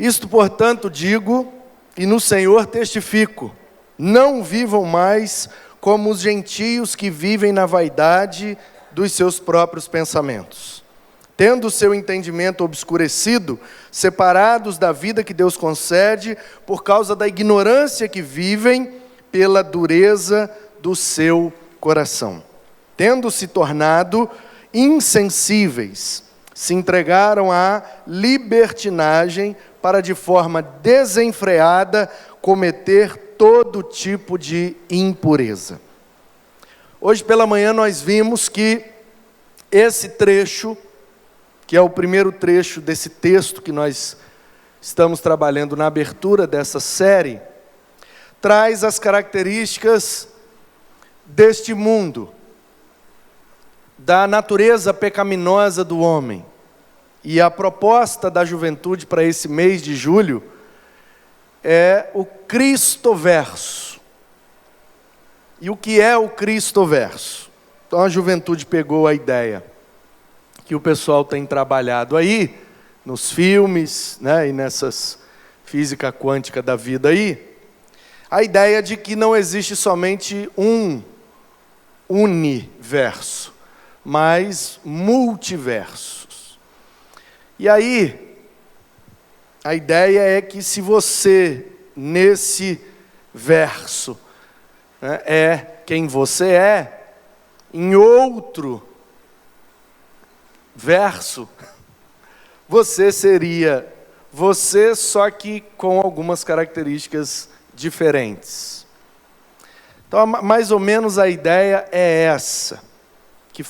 Isto, portanto, digo, e no Senhor testifico, não vivam mais como os gentios que vivem na vaidade dos seus próprios pensamentos, tendo o seu entendimento obscurecido, separados da vida que Deus concede, por causa da ignorância que vivem pela dureza do seu coração. Tendo se tornado insensíveis, se entregaram à libertinagem para, de forma desenfreada, cometer todo tipo de impureza. Hoje pela manhã nós vimos que esse trecho, que é o primeiro trecho desse texto que nós estamos trabalhando na abertura dessa série, traz as características deste mundo, da natureza pecaminosa do homem. E a proposta da juventude para esse mês de julho é o Cristoverso. E o que é o Cristoverso? Então a juventude pegou a ideia que o pessoal tem trabalhado aí, nos filmes, né, e nessas física quântica da vida aí, a ideia de que não existe somente um universo, mas multiversos. E aí, a ideia é que se você, nesse verso, né, é quem você é, em outro verso, você seria você, só que com algumas características diferentes. Então, mais ou menos a ideia é essa, que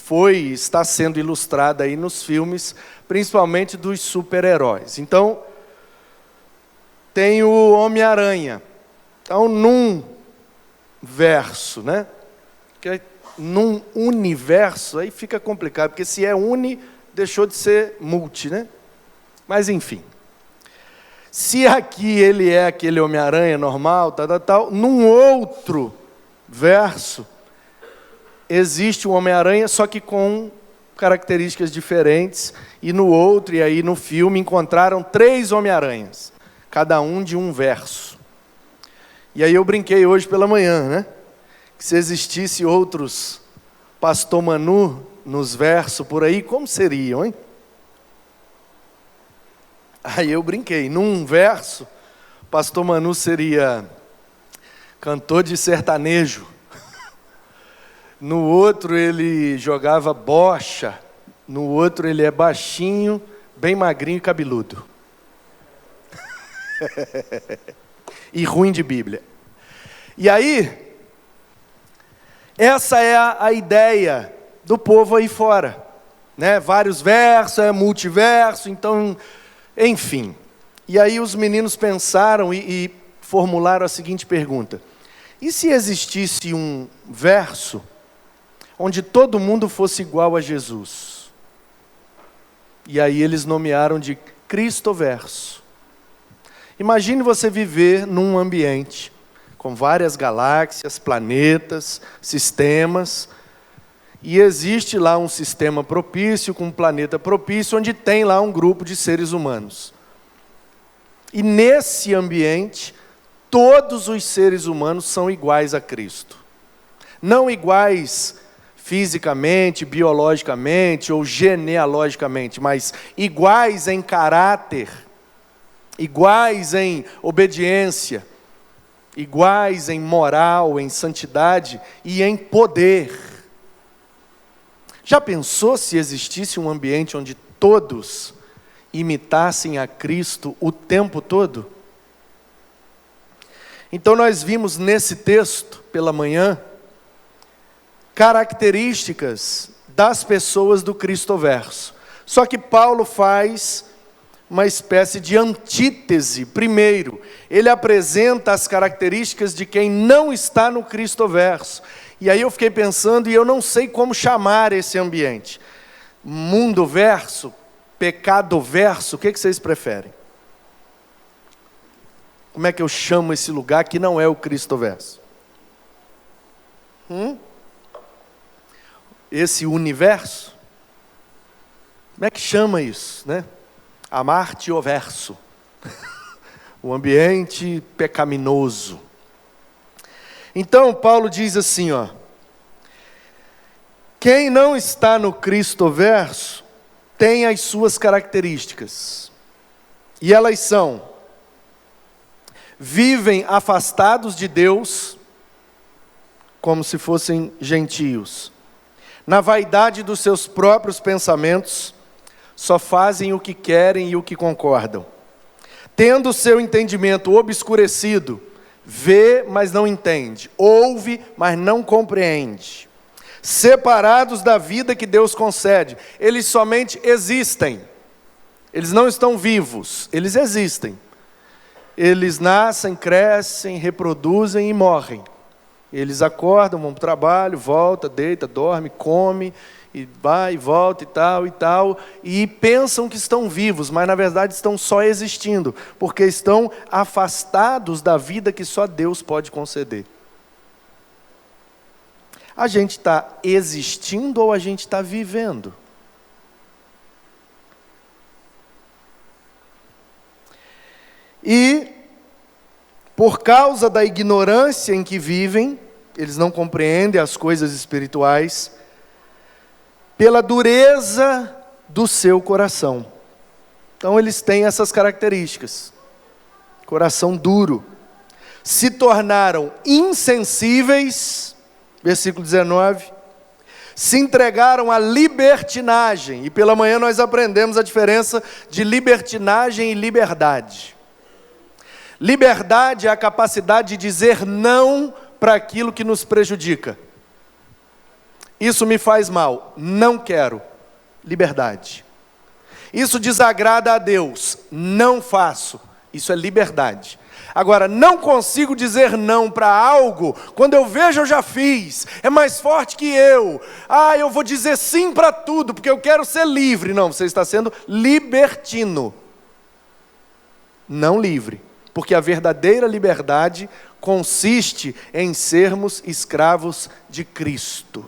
está sendo ilustrada aí nos filmes, principalmente dos super-heróis. Então, tem o Homem-Aranha. Então, num verso, né? Porque num universo, aí fica complicado, porque se é uni, deixou de ser multi, né? Mas, enfim. Se aqui ele é aquele Homem-Aranha normal, tal, num outro verso, existe um Homem-Aranha, só que com características diferentes, e no outro, e aí no filme, encontraram 3 Homem-Aranhas, cada um de um verso. E aí eu brinquei hoje pela manhã, né? Que se existisse outros Pastor Manu nos versos por aí, como seriam, hein? Aí eu brinquei, num verso, Pastor Manu seria cantor de sertanejo. No outro ele jogava bocha. No outro ele é baixinho, bem magrinho e cabeludo. E ruim de Bíblia. E aí, essa é a ideia do povo aí fora, né? Vários versos, é multiverso, então, enfim. E aí os meninos pensaram e formularam a seguinte pergunta: e se existisse um verso onde todo mundo fosse igual a Jesus? E aí eles nomearam de Cristoverso. Imagine você viver num ambiente com várias galáxias, planetas, sistemas, e existe lá um sistema propício, com um planeta propício, onde tem lá um grupo de seres humanos. E nesse ambiente, todos os seres humanos são iguais a Cristo. Não iguais fisicamente, biologicamente ou genealogicamente, mas iguais em caráter, iguais em obediência, iguais em moral, em santidade e em poder. Já pensou se existisse um ambiente onde todos imitassem a Cristo o tempo todo? Então nós vimos nesse texto, pela manhã, características das pessoas do Cristoverso. Só que Paulo faz uma espécie de antítese. Primeiro, ele apresenta as características de quem não está no Cristoverso. E aí eu fiquei pensando, e eu não sei como chamar esse ambiente. Mundo-verso, pecado-verso, o que vocês preferem? Como é que eu chamo esse lugar que não é o Cristoverso? Esse universo? Como é que chama isso, né? Amarte o verso. o ambiente pecaminoso. Então, Paulo diz assim, ó: quem não está no Cristoverso tem as suas características. E elas são: vivem afastados de Deus, como se fossem gentios. Na vaidade dos seus próprios pensamentos, só fazem o que querem e o que concordam. Tendo seu entendimento obscurecido, vê, mas não entende. Ouve, mas não compreende. Separados da vida que Deus concede. Eles somente existem. Eles não estão vivos, eles existem. Eles nascem, crescem, reproduzem e morrem. Eles acordam, vão para o trabalho, volta, deita, dorme, come, e vai e volta e tal, e pensam que estão vivos, mas na verdade estão só existindo, porque estão afastados da vida que só Deus pode conceder. A gente está existindo ou a gente está vivendo? E, por causa da ignorância em que vivem, eles não compreendem as coisas espirituais, pela dureza do seu coração. Então eles têm essas características. Coração duro. Se tornaram insensíveis, versículo 19, se entregaram à libertinagem. E pela manhã nós aprendemos a diferença de libertinagem e liberdade. Liberdade é a capacidade de dizer não para aquilo que nos prejudica. Isso me faz mal, não quero. Liberdade. Isso desagrada a Deus, não faço. Isso é liberdade. Agora, não consigo dizer não para algo, quando eu vejo eu já fiz, é mais forte que eu. Eu vou dizer sim para tudo, porque eu quero ser livre. Não, você está sendo libertino. Não livre. Porque a verdadeira liberdade consiste em sermos escravos de Cristo.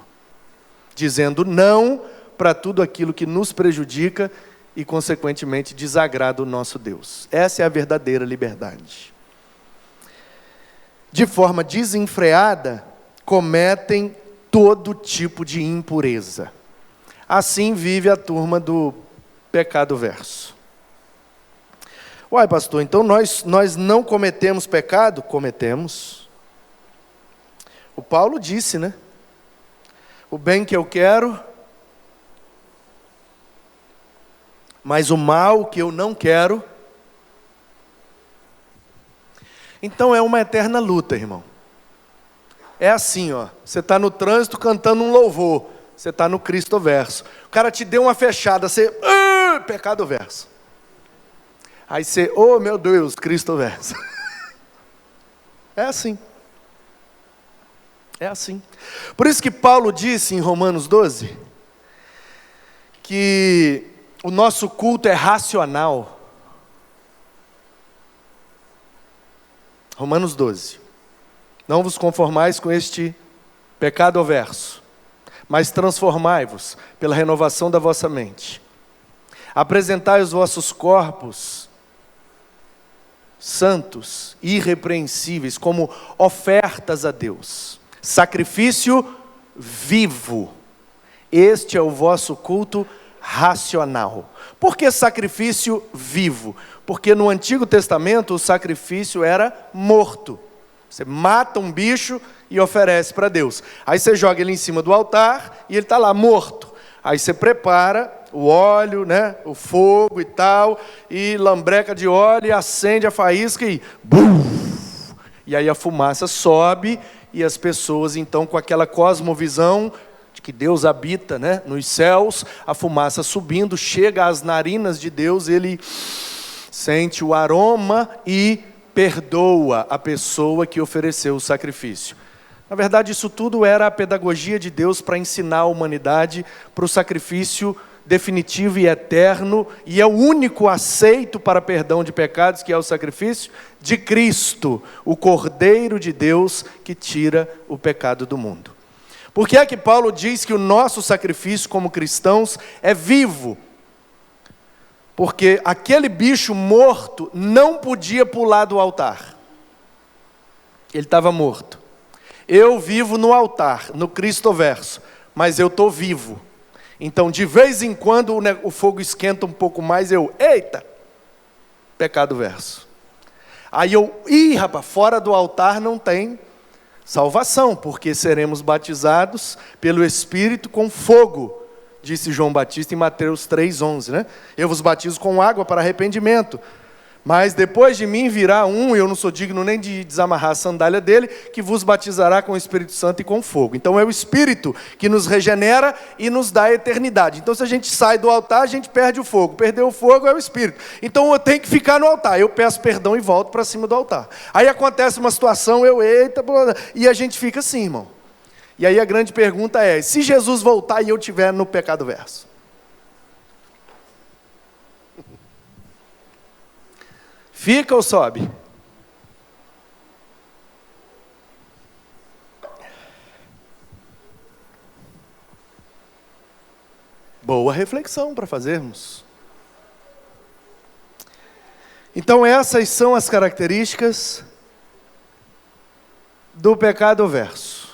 Dizendo não para tudo aquilo que nos prejudica e, consequentemente, desagrada o nosso Deus. Essa é a verdadeira liberdade. De forma desenfreada, cometem todo tipo de impureza. Assim vive a turma do pecado verso. Uai, pastor, então nós não cometemos pecado? Cometemos. O Paulo disse, né? O bem que eu quero, mas o mal que eu não quero. Então é uma eterna luta, irmão. É assim, ó. Você está no trânsito cantando um louvor. Você está no Cristoverso. O cara te deu uma fechada, você... pecado verso. Aí você, oh meu Deus, Cristoverso. É assim. É assim. Por isso que Paulo disse em Romanos 12, que o nosso culto é racional. Romanos 12. Não vos conformais com este pecado verso, mas transformai-vos pela renovação da vossa mente. Apresentai os vossos corpos santos, irrepreensíveis, como ofertas a Deus. Sacrifício vivo. Este é o vosso culto racional. Por que sacrifício vivo? Porque no Antigo Testamento o sacrifício era morto. Você mata um bicho e oferece para Deus. Aí você joga ele em cima do altar e ele está lá morto. Aí você prepara o óleo, né, o fogo e tal, e lambreca de óleo, e acende a faísca e... buf! E aí a fumaça sobe, e as pessoas então com aquela cosmovisão de que Deus habita, né, nos céus, a fumaça subindo, chega às narinas de Deus, ele sente o aroma e perdoa a pessoa que ofereceu o sacrifício. Na verdade, isso tudo era a pedagogia de Deus para ensinar a humanidade para o sacrifício definitivo e eterno, e é o único aceito para perdão de pecados, que é o sacrifício de Cristo, o Cordeiro de Deus que tira o pecado do mundo. Por que é que Paulo diz que o nosso sacrifício como cristãos é vivo? Porque aquele bicho morto não podia pular do altar. Ele estava morto. Eu vivo no altar, no Cristoverso, mas eu estou vivo. Então, de vez em quando, o fogo esquenta um pouco mais, eita, pecado verso. Aí rapaz, fora do altar não tem salvação, porque seremos batizados pelo Espírito com fogo, disse João Batista em Mateus 3,11, né? Eu vos batizo com água para arrependimento, mas depois de mim virá eu não sou digno nem de desamarrar a sandália dele, que vos batizará com o Espírito Santo e com fogo. Então é o Espírito que nos regenera e nos dá a eternidade. Então se a gente sai do altar, a gente perde o fogo. Perder o fogo é o Espírito. Então eu tenho que ficar no altar. Eu peço perdão e volto para cima do altar. Aí acontece uma situação, e a gente fica assim, irmão. E aí a grande pergunta é, se Jesus voltar e eu estiver no pecado verso? Fica ou sobe? Boa reflexão para fazermos. Então essas são as características do pecado verso.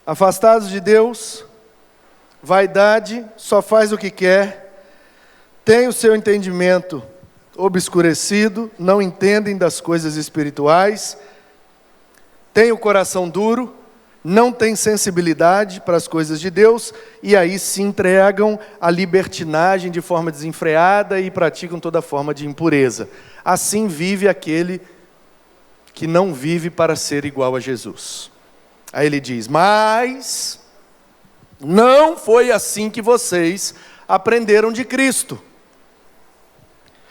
Afastados de Deus, vaidade, só faz o que quer, tem o seu entendimento obscurecido, não entendem das coisas espirituais, tem o coração duro, não tem sensibilidade para as coisas de Deus, e aí se entregam à libertinagem de forma desenfreada e praticam toda forma de impureza. Assim vive aquele que não vive para ser igual a Jesus. Aí ele diz, mas não foi assim que vocês aprenderam de Cristo.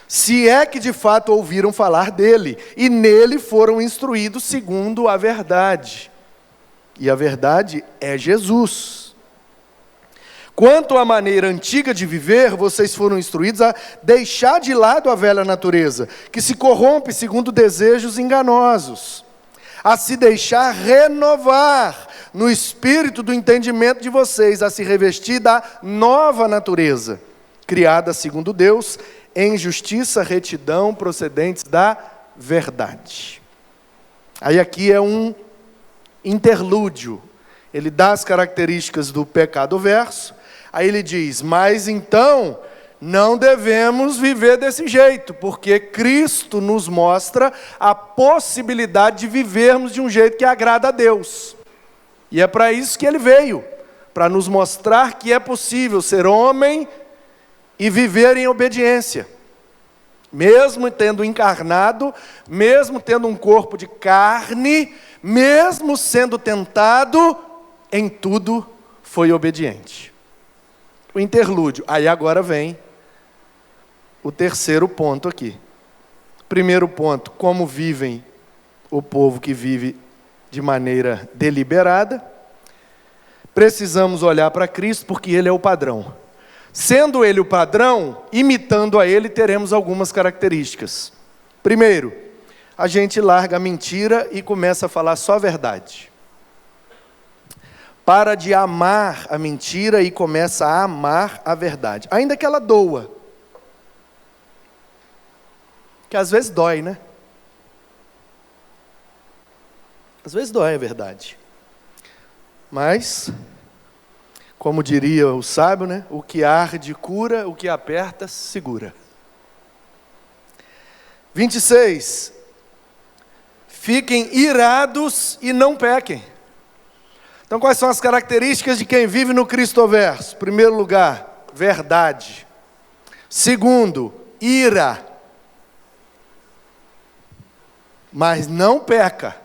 Se é que de fato ouviram falar dele, e nele foram instruídos segundo a verdade. E a verdade é Jesus. Quanto à maneira antiga de viver, vocês foram instruídos a deixar de lado a velha natureza, que se corrompe segundo desejos enganosos, a se deixar renovar no espírito do entendimento de vocês, a se revestir da nova natureza, criada segundo Deus, em justiça, retidão, procedentes da verdade. Aí aqui é um interlúdio. Ele dá as características do pecado verso, aí ele diz, mas então não devemos viver desse jeito, porque Cristo nos mostra a possibilidade de vivermos de um jeito que agrada a Deus. E é para isso que ele veio, para nos mostrar que é possível ser homem e viver em obediência. Mesmo tendo encarnado, mesmo tendo um corpo de carne, mesmo sendo tentado, em tudo foi obediente. O interlúdio. Aí agora vem o terceiro ponto aqui. Primeiro ponto, como vivem o povo que vive de maneira deliberada. Precisamos olhar para Cristo porque Ele é o padrão. Sendo Ele o padrão, imitando a Ele, teremos algumas características. Primeiro, a gente larga a mentira e começa a falar só a verdade. Para de amar a mentira e começa a amar a verdade. Ainda que ela doa. Que às vezes dói, né? Às vezes dói a verdade. Mas, como diria o sábio, né? O que arde cura, o que aperta segura. 26. Fiquem irados e não pequem. Então, quais são as características de quem vive no Cristoverso? Primeiro lugar, verdade. Segundo, ira. Mas não peca.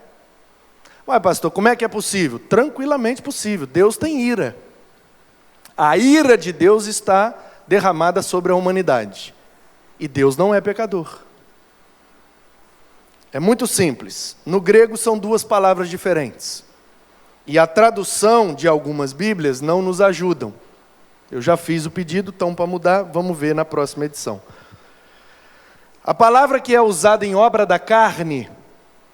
Ué, pastor, como é que é possível? Tranquilamente possível. Deus tem ira. A ira de Deus está derramada sobre a humanidade. E Deus não é pecador. É muito simples. No grego são duas palavras diferentes. E a tradução de algumas Bíblias não nos ajudam. Eu já fiz o pedido, então para mudar, vamos ver na próxima edição. A palavra que é usada em obra da carne,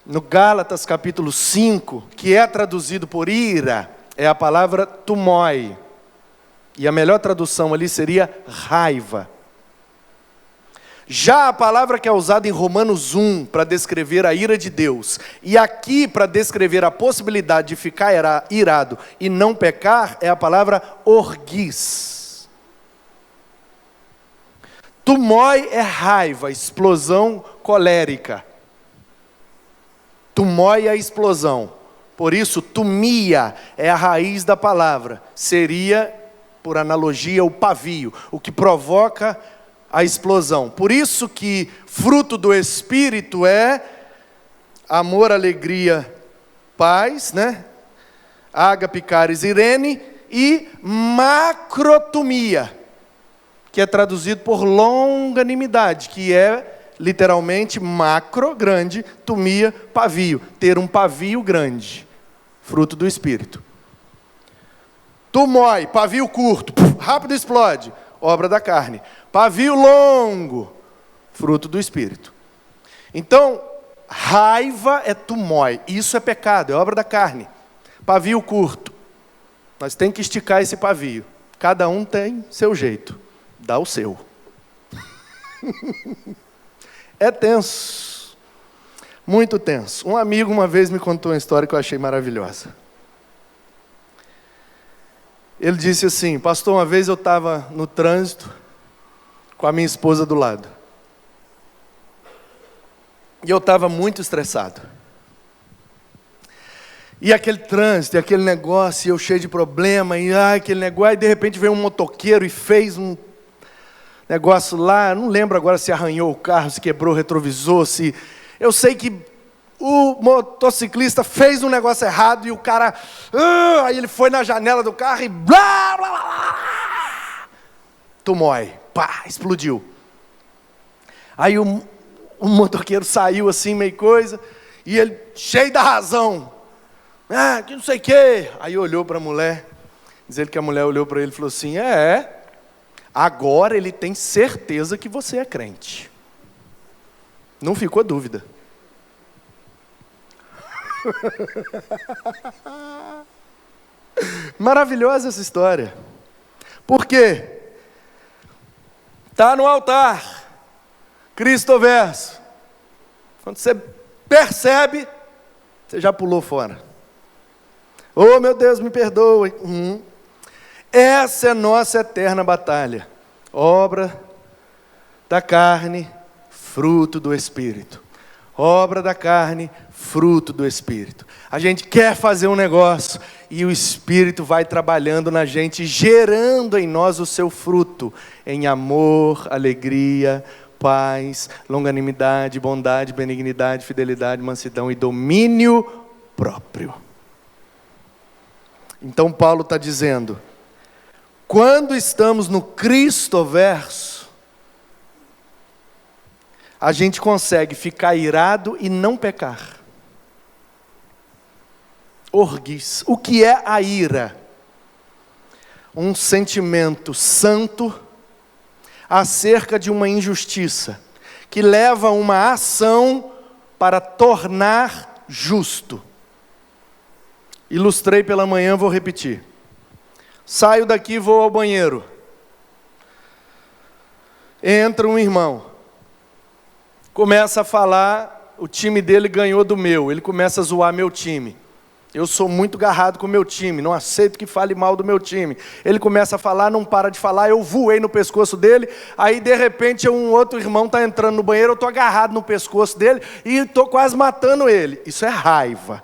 no Gálatas capítulo 5, que é traduzido por ira, é a palavra tumoi. E a melhor tradução ali seria raiva. Já a palavra que é usada em Romanos 1 para descrever a ira de Deus, e aqui para descrever a possibilidade de ficar irado e não pecar, é a palavra orgis. Tumoi é raiva, explosão colérica. Tumoi é a explosão. Por isso, tumia é a raiz da palavra. Seria, por analogia, o pavio, o que provoca a explosão. Por isso que fruto do Espírito é amor, alegria, paz, né? Ágape, caris, irene, e macrotumia, que é traduzido por longanimidade, que é literalmente macro, grande, tumia, pavio, ter um pavio grande, fruto do Espírito. Tumoi, pavio curto, rápido explode, obra da carne. Pavio longo, fruto do Espírito. Então, raiva é tumoi, isso é pecado, é obra da carne. Pavio curto, nós temos que esticar esse pavio. Cada um tem seu jeito, dá o seu. É tenso, muito tenso. Um amigo uma vez me contou uma história que eu achei maravilhosa. Ele disse assim: pastor, uma vez eu estava no trânsito com a minha esposa do lado. E eu estava muito estressado. E aquele trânsito, e aquele negócio, e eu cheio de problema, e aquele negócio, e de repente veio um motoqueiro e fez um negócio lá, não lembro agora se arranhou o carro, se quebrou o retrovisor, se... Eu sei que o motociclista fez um negócio errado e o cara... aí ele foi na janela do carro e... blá, blá, blá, blá, tumoi, pá, explodiu. Aí o motoqueiro saiu assim, meio coisa, e ele cheio da razão. Que não sei o quê. Aí olhou para a mulher, diz ele que a mulher olhou para ele e falou assim: agora ele tem certeza que você é crente. Não ficou dúvida. Maravilhosa essa história. Por quê? Está no altar, Cristo verso. Quando você percebe, você já pulou fora. Oh, meu Deus, me perdoe. Essa é nossa eterna batalha. Obra da carne, fruto do Espírito. Obra da carne, fruto do Espírito. A gente quer fazer um negócio e o Espírito vai trabalhando na gente, gerando em nós o seu fruto, em amor, alegria, paz, longanimidade, bondade, benignidade, fidelidade, mansidão e domínio próprio. Então Paulo está dizendo, quando estamos no Cristo verso, a gente consegue ficar irado e não pecar. Orgis. O que é a ira? Um sentimento santo acerca de uma injustiça, que leva a uma ação para tornar justo. Ilustrei pela manhã, vou repetir. Saio daqui, vou ao banheiro. Entra um irmão. Começa a falar, o time dele ganhou do meu. Ele começa a zoar meu time. Eu sou muito garrado com o meu time, não aceito que fale mal do meu time. Ele começa a falar, não para de falar, eu voei no pescoço dele. Aí de repente um outro irmão está entrando no banheiro, eu estou agarrado no pescoço dele e estou quase matando ele. Isso é raiva.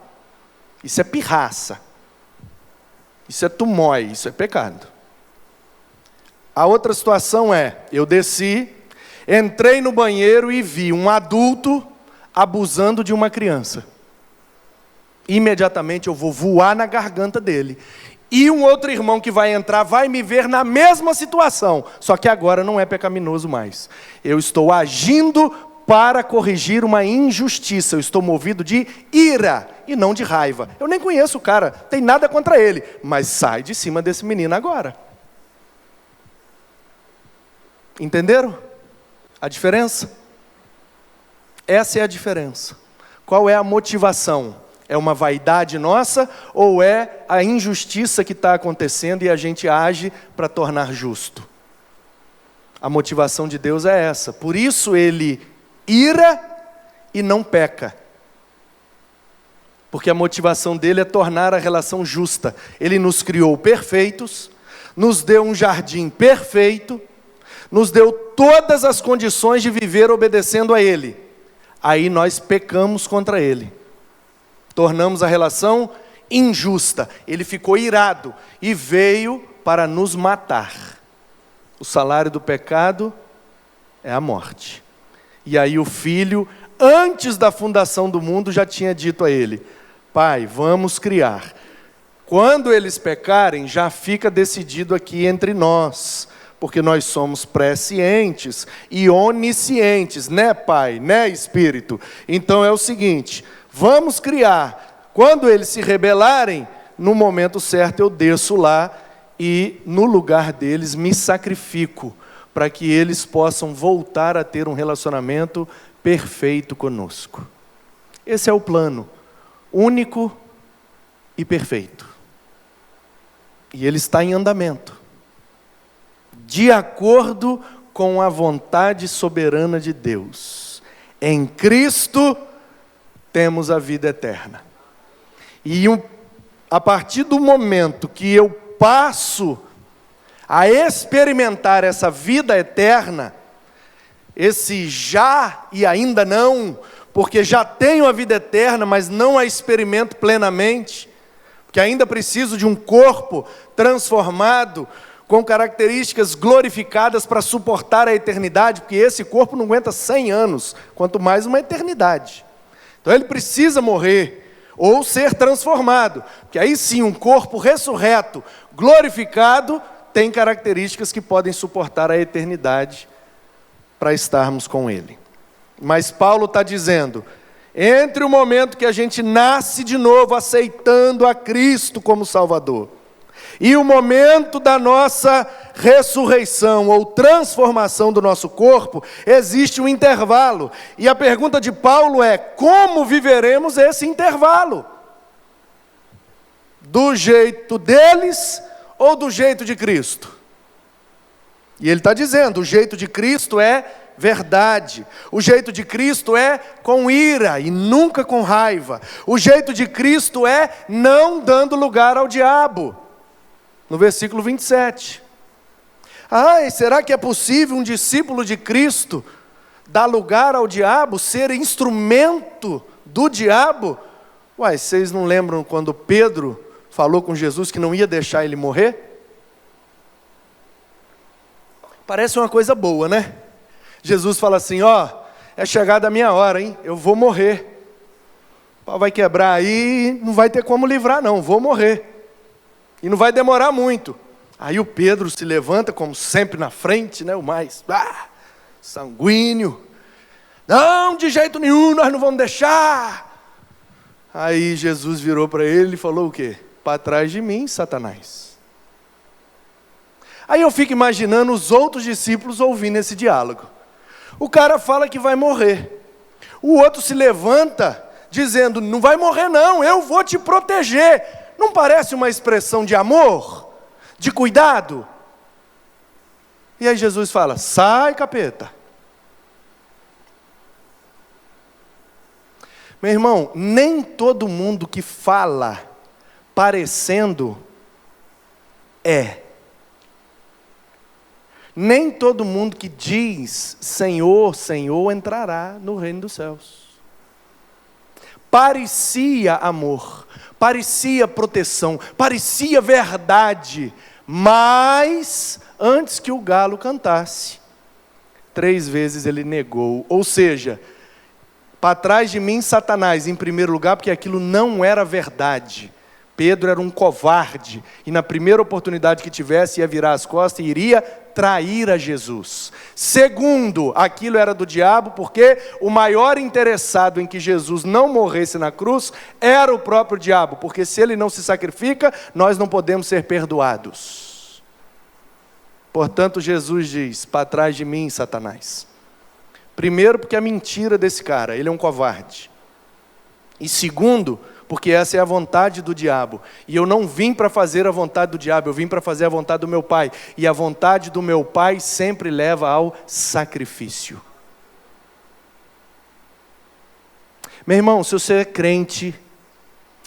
Isso é pirraça, isso é tumoi, isso é pecado. A outra situação é, eu desci, entrei no banheiro e vi um adulto abusando de uma criança. Imediatamente eu vou voar na garganta dele. E um outro irmão que vai entrar vai me ver na mesma situação, só que agora não é pecaminoso mais. Eu estou agindo para corrigir uma injustiça, eu estou movido de ira e não de raiva. Eu nem conheço o cara, tem nada contra ele, mas sai de cima desse menino agora. Entenderam a diferença? Essa é a diferença. Qual é a motivação? É uma vaidade nossa ou é a injustiça que está acontecendo e a gente age para tornar justo? A motivação de Deus é essa. Por isso ele ira e não peca. Porque a motivação dele é tornar a relação justa. Ele nos criou perfeitos, nos deu um jardim perfeito, nos deu todas as condições de viver obedecendo a ele. Aí nós pecamos contra ele. Tornamos a relação injusta. Ele ficou irado e veio para nos matar. O salário do pecado é a morte. E aí o filho, antes da fundação do mundo, já tinha dito a ele: Pai, vamos criar. Quando eles pecarem, já fica decidido aqui entre nós, porque nós somos prescientes e oniscientes, né, Pai, né, Espírito? Então é o seguinte, vamos criar. Quando eles se rebelarem, no momento certo eu desço lá e no lugar deles me sacrifico, para que eles possam voltar a ter um relacionamento perfeito conosco. Esse é o plano, único e perfeito. E ele está em andamento, de acordo com a vontade soberana de Deus. Em Cristo temos a vida eterna. E a partir do momento que eu passo a experimentar essa vida eterna, esse já e ainda não, porque já tenho a vida eterna, mas não a experimento plenamente, porque ainda preciso de um corpo transformado, com características glorificadas para suportar a eternidade, porque esse corpo não aguenta 100 anos, quanto mais uma eternidade. Então ele precisa morrer, ou ser transformado, porque aí sim um corpo ressurreto, glorificado, tem características que podem suportar a eternidade para estarmos com ele. Mas Paulo está dizendo, entre o momento que a gente nasce de novo, aceitando a Cristo como Salvador, e o momento da nossa ressurreição ou transformação do nosso corpo, existe um intervalo. E a pergunta de Paulo é: como viveremos esse intervalo? Do jeito deles ou do jeito de Cristo? E ele está dizendo, o jeito de Cristo é verdade. O jeito de Cristo é com ira e nunca com raiva. O jeito de Cristo é não dando lugar ao diabo. No versículo 27. Será que é possível um discípulo de Cristo dar lugar ao diabo, ser instrumento do diabo? Vocês não lembram quando Pedro falou com Jesus que não ia deixar ele morrer? Parece uma coisa boa, né? Jesus fala assim, é chegada a minha hora, hein? Eu vou morrer. O pau vai quebrar aí, não vai ter como livrar não, vou morrer. E não vai demorar muito. Aí o Pedro se levanta, como sempre na frente, né? O mais sanguíneo. Não, de jeito nenhum, nós não vamos deixar. Aí Jesus virou para ele e falou o quê? Para trás de mim, Satanás. Aí eu fico imaginando os outros discípulos ouvindo esse diálogo. O cara fala que vai morrer. O outro se levanta, dizendo, não vai morrer não, eu vou te proteger. Não parece uma expressão de amor? De cuidado? E aí Jesus fala, sai capeta. Meu irmão, nem todo mundo que fala parecendo é. Nem todo mundo que diz Senhor, Senhor entrará no reino dos céus. Parecia amor, parecia proteção, parecia verdade, mas antes que o galo cantasse, 3 vezes ele negou. Ou seja, para trás de mim Satanás, em primeiro lugar, porque aquilo não era verdade. Pedro era um covarde, e na primeira oportunidade que tivesse, ia virar as costas e iria trair a Jesus. Segundo, aquilo era do diabo, porque o maior interessado em que Jesus não morresse na cruz, era o próprio diabo, porque se ele não se sacrifica, nós não podemos ser perdoados. Portanto, Jesus diz, para trás de mim, Satanás. Primeiro, porque a mentira desse cara, ele é um covarde. E segundo, porque essa é a vontade do diabo. E eu não vim para fazer a vontade do diabo, eu vim para fazer a vontade do meu Pai. E a vontade do meu Pai sempre leva ao sacrifício. Meu irmão, se você é crente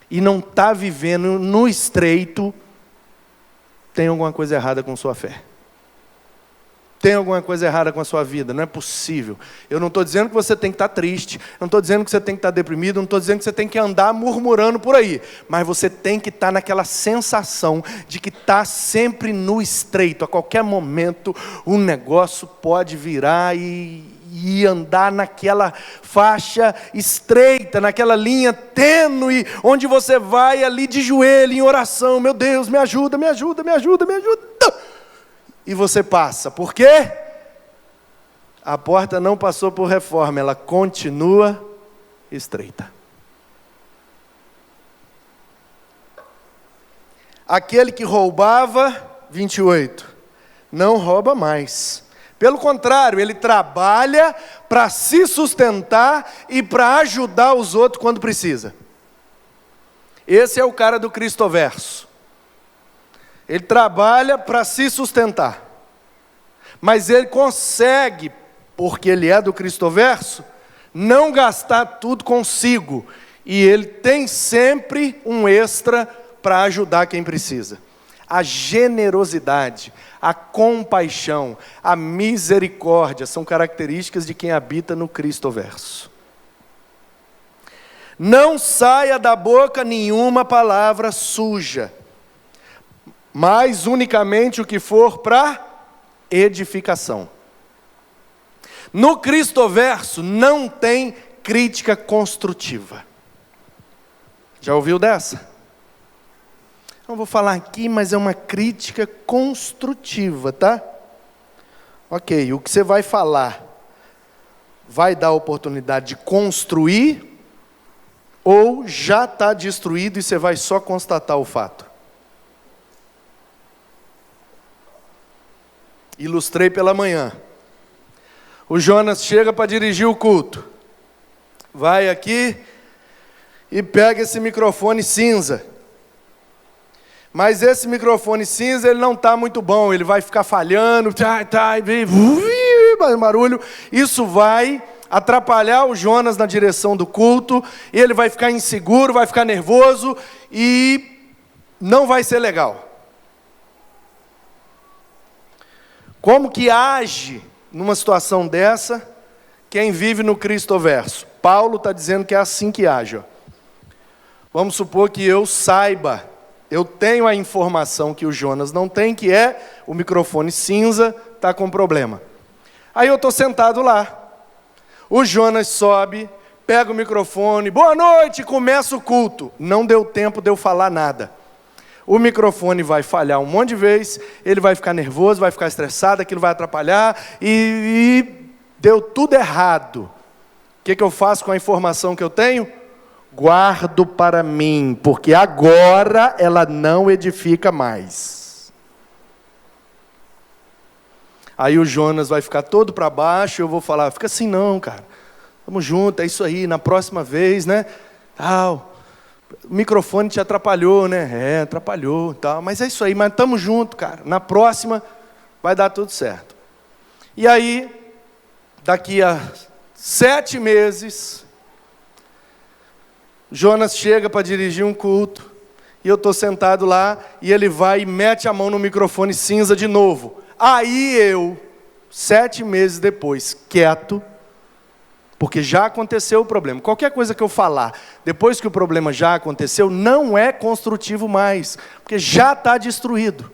e não está vivendo no estreito, tem alguma coisa errada com sua fé. Tem alguma coisa errada com a sua vida, não é possível. Eu não estou dizendo que você tem que estar triste, não estou dizendo que você tem que estar deprimido, não estou dizendo que você tem que andar murmurando por aí, mas você tem que estar naquela sensação de que está sempre no estreito. A qualquer momento o negócio pode virar e andar naquela faixa estreita, naquela linha tênue, onde você vai ali de joelho em oração. Meu Deus, me ajuda, me ajuda, me ajuda, me ajuda. E você passa. Por quê? A porta não passou por reforma, ela continua estreita. Aquele que roubava, 28, não rouba mais. Pelo contrário, ele trabalha para se sustentar e para ajudar os outros quando precisa. Esse é o cara do Cristoverso. Ele trabalha para se sustentar. Mas ele consegue, porque ele é do Cristoverso, não gastar tudo consigo. E ele tem sempre um extra para ajudar quem precisa. A generosidade, a compaixão, a misericórdia são características de quem habita no Cristoverso. Não saia da boca nenhuma palavra suja, mas unicamente o que for para edificação. No Cristoverso não tem crítica construtiva. Já ouviu dessa? Não vou falar aqui, mas é uma crítica construtiva, tá? Ok, o que você vai falar vai dar a oportunidade de construir ou já está destruído e você vai só constatar o fato? Ilustrei pela manhã. O Jonas chega para dirigir o culto. Vai aqui e pega esse microfone cinza. Mas esse microfone cinza, ele não está muito bom. Ele vai ficar falhando, barulho. Isso vai atrapalhar o Jonas na direção do culto. E ele vai ficar inseguro, vai ficar nervoso e não vai ser legal. Como que age numa situação dessa quem vive no Cristoverso? Paulo está dizendo que é assim que age. Ó. Vamos supor que eu saiba, eu tenho a informação que o Jonas não tem, que é o microfone cinza está com problema. Aí eu estou sentado lá, o Jonas sobe, pega o microfone, boa noite, começa o culto. Não deu tempo de eu falar nada. O microfone vai falhar um monte de vezes, ele vai ficar nervoso, vai ficar estressado, aquilo vai atrapalhar e deu tudo errado. O que eu faço com a informação que eu tenho? Guardo para mim, porque agora ela não edifica mais. Aí o Jonas vai ficar todo para baixo, eu vou falar, fica assim não, cara, vamos junto, é isso aí, na próxima vez, né? Tal. O microfone te atrapalhou, né? É, atrapalhou, tal. Mas é isso aí, mas estamos juntos, cara. Na próxima vai dar tudo certo. E aí, daqui a 7 meses, Jonas chega para dirigir um culto, e eu estou sentado lá, e ele vai e mete a mão no microfone cinza de novo. Aí eu, 7 meses depois, quieto, porque já aconteceu o problema. Qualquer coisa que eu falar, depois que o problema já aconteceu, não é construtivo mais, porque já está destruído.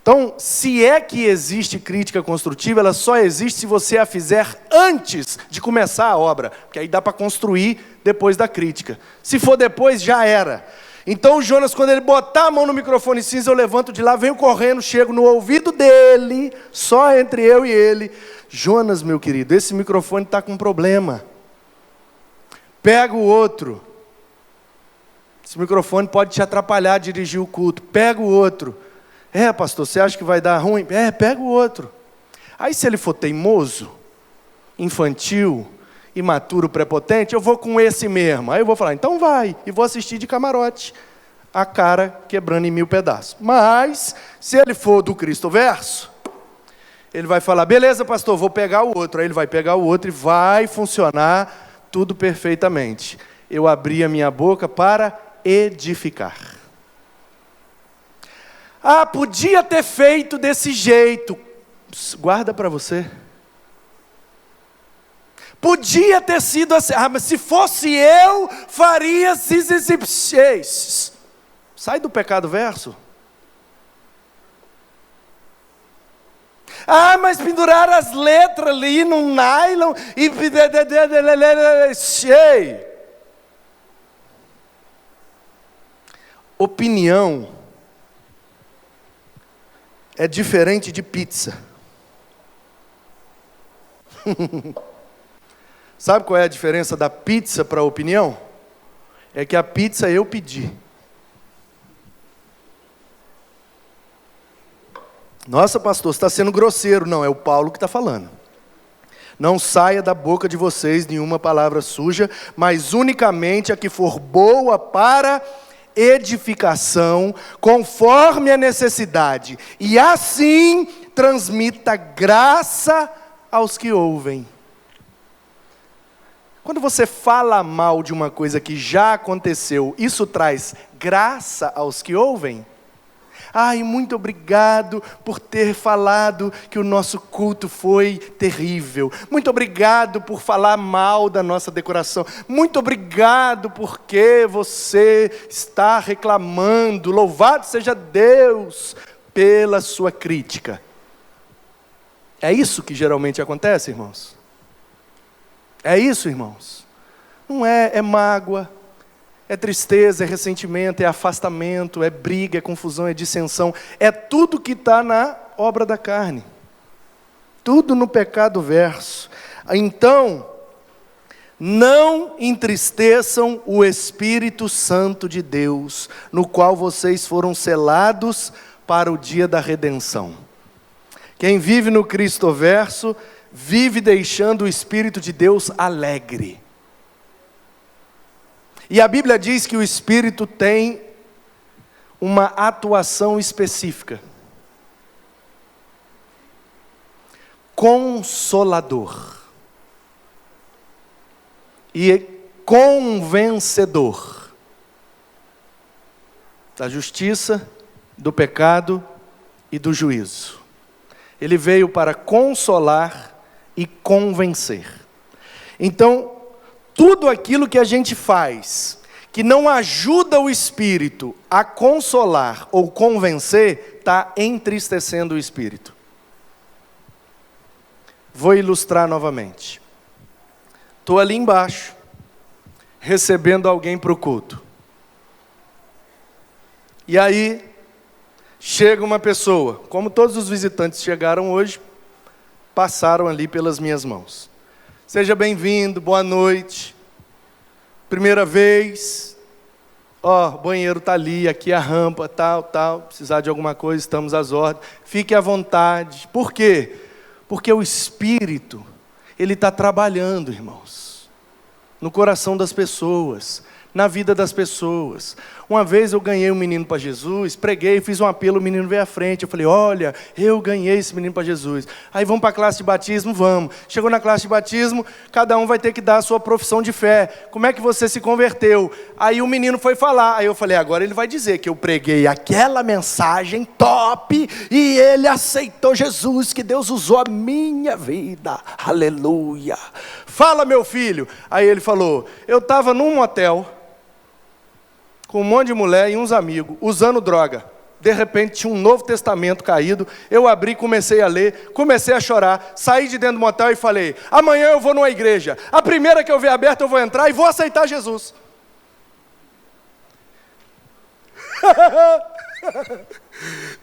Então, se é que existe crítica construtiva, ela só existe se você a fizer antes de começar a obra, porque aí dá para construir depois da crítica. Se for depois, já era. Então o Jonas, quando ele botar a mão no microfone cinza, eu levanto de lá, venho correndo, chego no ouvido dele, só entre eu e ele. Jonas, meu querido, esse microfone está com problema. Pega o outro. Esse microfone pode te atrapalhar a dirigir o culto. Pega o outro. É, pastor, você acha que vai dar ruim? É, pega o outro. Aí se ele for teimoso, infantil, imaturo, prepotente, eu vou com esse mesmo. Aí eu vou falar, então vai, e vou assistir de camarote, a cara quebrando em 1000 pedaços. Mas, se ele for do Cristo Verso, ele vai falar, beleza, pastor, vou pegar o outro. Aí ele vai pegar o outro e vai funcionar tudo perfeitamente. Eu abri a minha boca para edificar. Ah, podia ter feito desse jeito. Guarda para você. Podia ter sido assim. Ah, mas se fosse eu, faria... Sai do pecado verso. Ah, mas penduraram as letras ali no nylon e... Opinião é diferente de pizza. Sabe qual é a diferença da pizza para a opinião? É que a pizza eu pedi. Nossa, pastor, você está sendo grosseiro. Não, é o Paulo que está falando. Não saia da boca de vocês nenhuma palavra suja, mas unicamente a que for boa para edificação, conforme a necessidade. E assim transmita graça aos que ouvem. Quando você fala mal de uma coisa que já aconteceu, isso traz graça aos que ouvem? Ai, muito obrigado por ter falado que o nosso culto foi terrível. Muito obrigado por falar mal da nossa decoração. Muito obrigado porque você está reclamando. Louvado seja Deus pela sua crítica. É isso que geralmente acontece, irmãos? É isso, irmãos? Não é, é mágoa. É tristeza, é ressentimento, é afastamento, é briga, é confusão, é dissensão. É tudo que está na obra da carne. Tudo no pecado verso. Então, não entristeçam o Espírito Santo de Deus, no qual vocês foram selados para o dia da redenção. Quem vive no Cristo verso, vive deixando o Espírito de Deus alegre. E a Bíblia diz que o Espírito tem uma atuação específica. Consolador. E convencedor. Da justiça, do pecado e do juízo. Ele veio para consolar e convencer. Então, tudo aquilo que a gente faz, que não ajuda o Espírito a consolar ou convencer, está entristecendo o Espírito. Vou ilustrar novamente. Estou ali embaixo, recebendo alguém para o culto. E aí, chega uma pessoa, como todos os visitantes chegaram hoje, passaram ali pelas minhas mãos. Seja bem-vindo, boa noite. Primeira vez. Ó, o banheiro está ali, aqui a rampa, tal. Precisar de alguma coisa, estamos às ordens. Fique à vontade. Por quê? Porque o Espírito, ele está trabalhando, irmãos. No coração das pessoas, na vida das pessoas. Uma vez eu ganhei um menino para Jesus, preguei, fiz um apelo, o menino veio à frente. Eu falei, olha, eu ganhei esse menino para Jesus. Aí vamos para a classe de batismo? Vamos. Chegou na classe de batismo, cada um vai ter que dar a sua profissão de fé. Como é que você se converteu? Aí o menino foi falar. Aí eu falei, agora ele vai dizer que eu preguei aquela mensagem top e ele aceitou Jesus, que Deus usou a minha vida. Aleluia. Fala, meu filho. Aí ele falou, eu estava num motel, com um monte de mulher e uns amigos, usando droga. De repente tinha um Novo Testamento caído, eu abri, comecei a ler, comecei a chorar, saí de dentro do motel e falei, amanhã eu vou numa igreja, a primeira que eu ver aberta eu vou entrar e vou aceitar Jesus.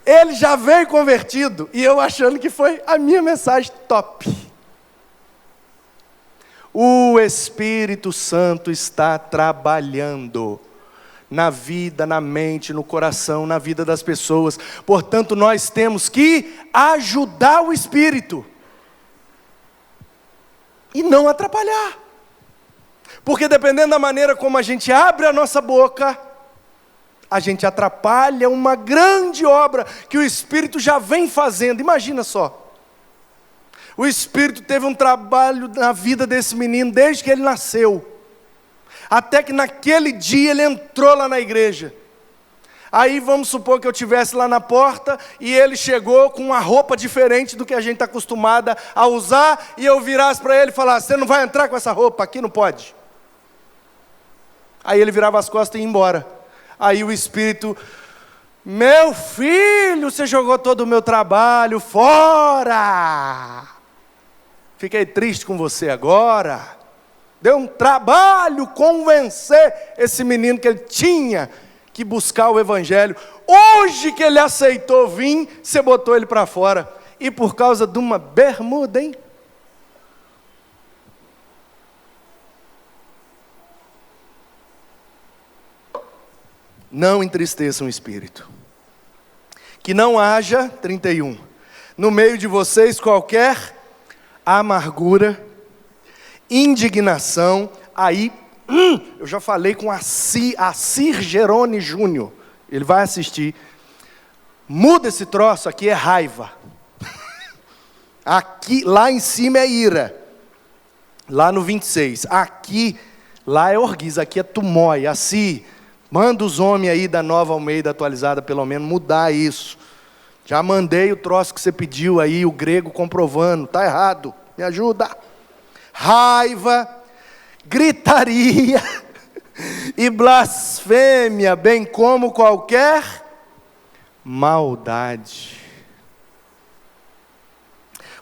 Ele já veio convertido, e eu achando que foi a minha mensagem top. O Espírito Santo está trabalhando na vida, na mente, no coração, na vida das pessoas. Portanto, nós temos que ajudar o Espírito e não atrapalhar. Porque dependendo da maneira como a gente abre a nossa boca, a gente atrapalha uma grande obra que o Espírito já vem fazendo. Imagina só, o Espírito teve um trabalho na vida desse menino desde que ele nasceu, até que naquele dia ele entrou lá na igreja. Aí vamos supor que eu estivesse lá na porta e ele chegou com uma roupa diferente do que a gente está acostumada a usar, e eu virasse para ele e falasse: você não vai entrar com essa roupa, aqui não pode. Aí ele virava as costas e ia embora. Aí o Espírito: meu filho, você jogou todo o meu trabalho fora. Fiquei triste com você agora. Deu um trabalho convencer esse menino que ele tinha que buscar o Evangelho. Hoje que ele aceitou vir, você botou ele para fora. E por causa de uma bermuda, hein? Não entristeçam o espírito. Que não haja, 31, no meio de vocês qualquer amargura, indignação. Aí, eu já falei com Assir Gerone Júnior, ele vai assistir. Muda esse troço, aqui é raiva. Aqui, lá em cima é ira. Lá no 26. Aqui, lá é orguiz, aqui é tumói. Assim, manda os homens aí da Nova Almeida atualizada, pelo menos, mudar isso. Já mandei o troço que você pediu aí, o grego comprovando. Está errado, me ajuda. Raiva, gritaria e blasfêmia, bem como qualquer maldade.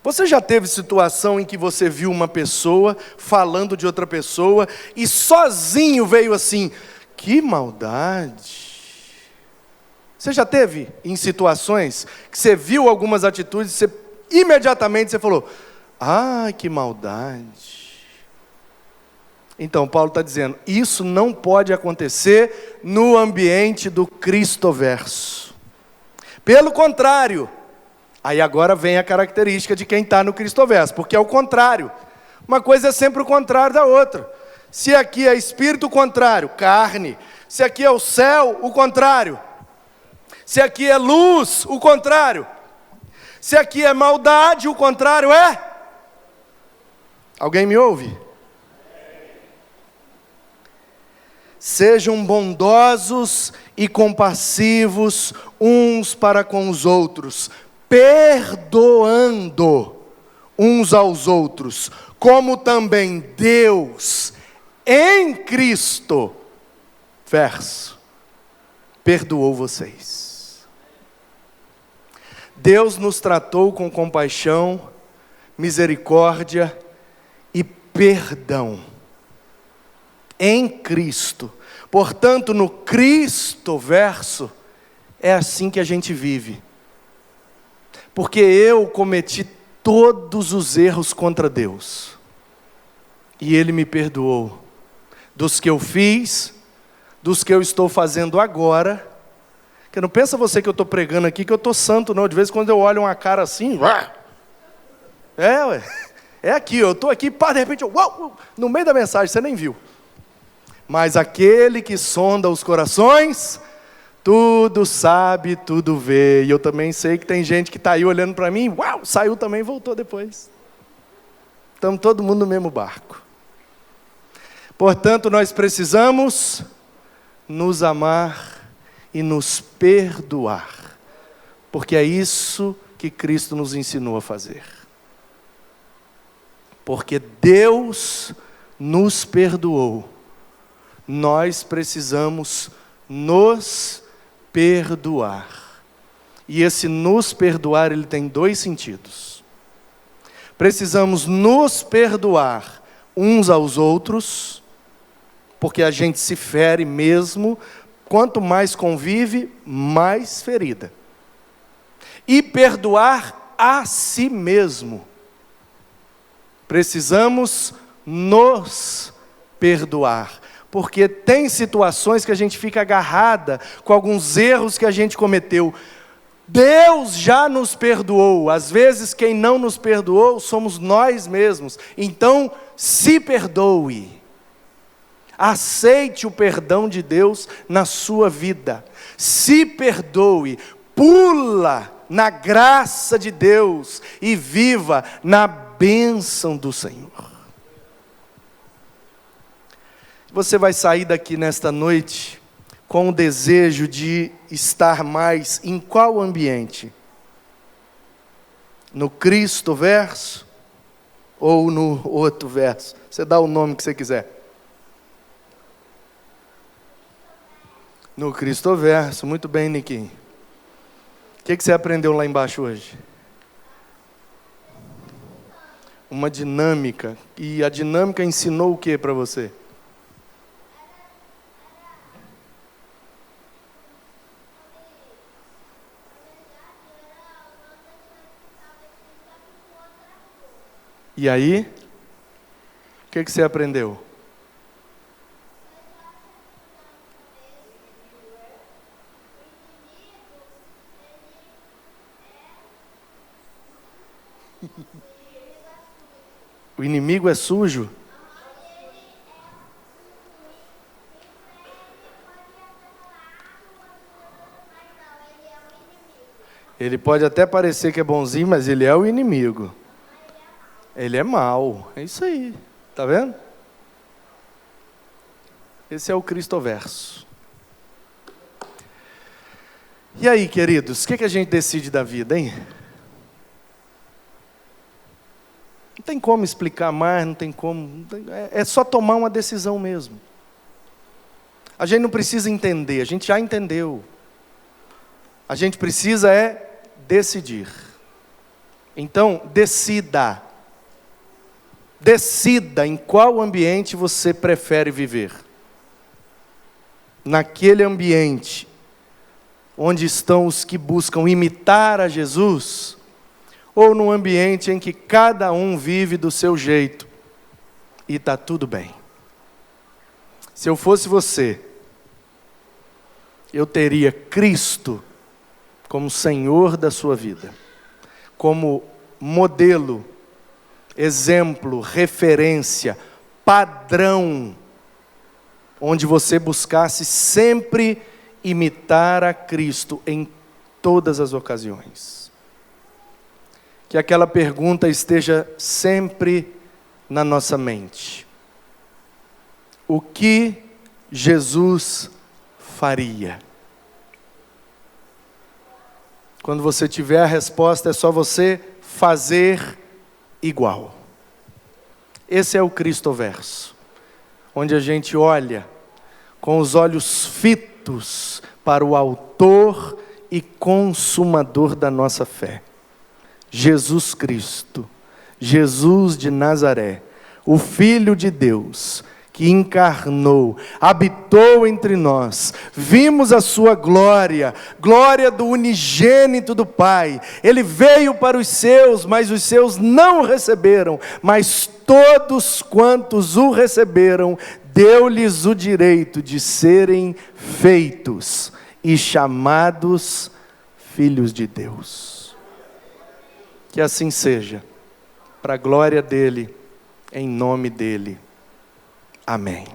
Você já teve situação em que você viu uma pessoa falando de outra pessoa e sozinho veio assim: que maldade? Você já teve em situações que você viu algumas atitudes e você, imediatamente você falou: ai, que maldade. Então Paulo está dizendo, isso não pode acontecer no ambiente do Cristoverso. Pelo contrário, aí agora vem a característica de quem está no Cristoverso, porque é o contrário. Uma coisa é sempre o contrário da outra. Se aqui é espírito, o contrário, carne. Se aqui é o céu, o contrário. Se aqui é luz, o contrário. Se aqui é maldade, o contrário é... Alguém me ouve? Sejam bondosos e compassivos uns para com os outros, perdoando uns aos outros, como também Deus, em Cristo, perdoou vocês. Deus nos tratou com compaixão, misericórdia e perdão. Em Cristo. Portanto, no Cristoverso, é assim que a gente vive. Porque eu cometi todos os erros contra Deus. E Ele me perdoou. Dos que eu fiz, dos que eu estou fazendo agora. Porque não pensa você que eu estou pregando aqui, que eu estou santo, não. De vez em quando eu olho uma cara assim... É aqui, eu estou aqui, pá, de repente, no meio da mensagem, você nem viu. Mas aquele que sonda os corações, tudo sabe, tudo vê. E eu também sei que tem gente que está aí olhando para mim, saiu também e voltou depois. Estamos todo mundo no mesmo barco. Portanto, nós precisamos nos amar e nos perdoar. Porque é isso que Cristo nos ensinou a fazer. Porque Deus nos perdoou. Nós precisamos nos perdoar. E esse nos perdoar, ele tem dois sentidos. Precisamos nos perdoar uns aos outros, porque a gente se fere mesmo, quanto mais convive, mais ferida. E perdoar a si mesmo. Precisamos nos perdoar. Porque tem situações que a gente fica agarrada com alguns erros que a gente cometeu. Deus já nos perdoou. Às vezes quem não nos perdoou somos nós mesmos. Então se perdoe. Aceite o perdão de Deus na sua vida. Se perdoe, pula na graça de Deus e viva na bênção do Senhor. Você vai sair daqui nesta noite com o desejo de estar mais em qual ambiente? No Cristo verso ou no outro verso? Você dá o nome que você quiser. No Cristo verso, muito bem, Niquinho. O que você aprendeu lá embaixo hoje? Uma dinâmica. E a dinâmica ensinou o que para você? E aí? O que você aprendeu? O inimigo é sujo? Ele pode até parecer que é bonzinho, mas ele é o inimigo. Ele é mau. É isso aí. Tá vendo? Esse é o Cristoverso. E aí, queridos, o que a gente decide da vida, hein? Não tem como explicar mais, não tem como. É só tomar uma decisão mesmo. A gente não precisa entender, a gente já entendeu. A gente precisa decidir. Então, decida. Decida em qual ambiente você prefere viver. Naquele ambiente onde estão os que buscam imitar a Jesus, ou num ambiente em que cada um vive do seu jeito e está tudo bem. Se eu fosse você, eu teria Cristo como Senhor da sua vida, como modelo, exemplo, referência, padrão, onde você buscasse sempre imitar a Cristo em todas as ocasiões. Que aquela pergunta esteja sempre na nossa mente. O que Jesus faria? Quando você tiver a resposta, é só você fazer igual. Esse é o Cristoverso, onde a gente olha com os olhos fitos para o autor e consumador da nossa fé. Jesus Cristo, Jesus de Nazaré, o Filho de Deus, que encarnou, habitou entre nós, vimos a sua glória, glória do unigênito do Pai. Ele veio para os seus, mas os seus não o receberam, mas todos quantos o receberam, deu-lhes o direito de serem feitos e chamados filhos de Deus. Que assim seja, para a glória dele, em nome dele. Amém.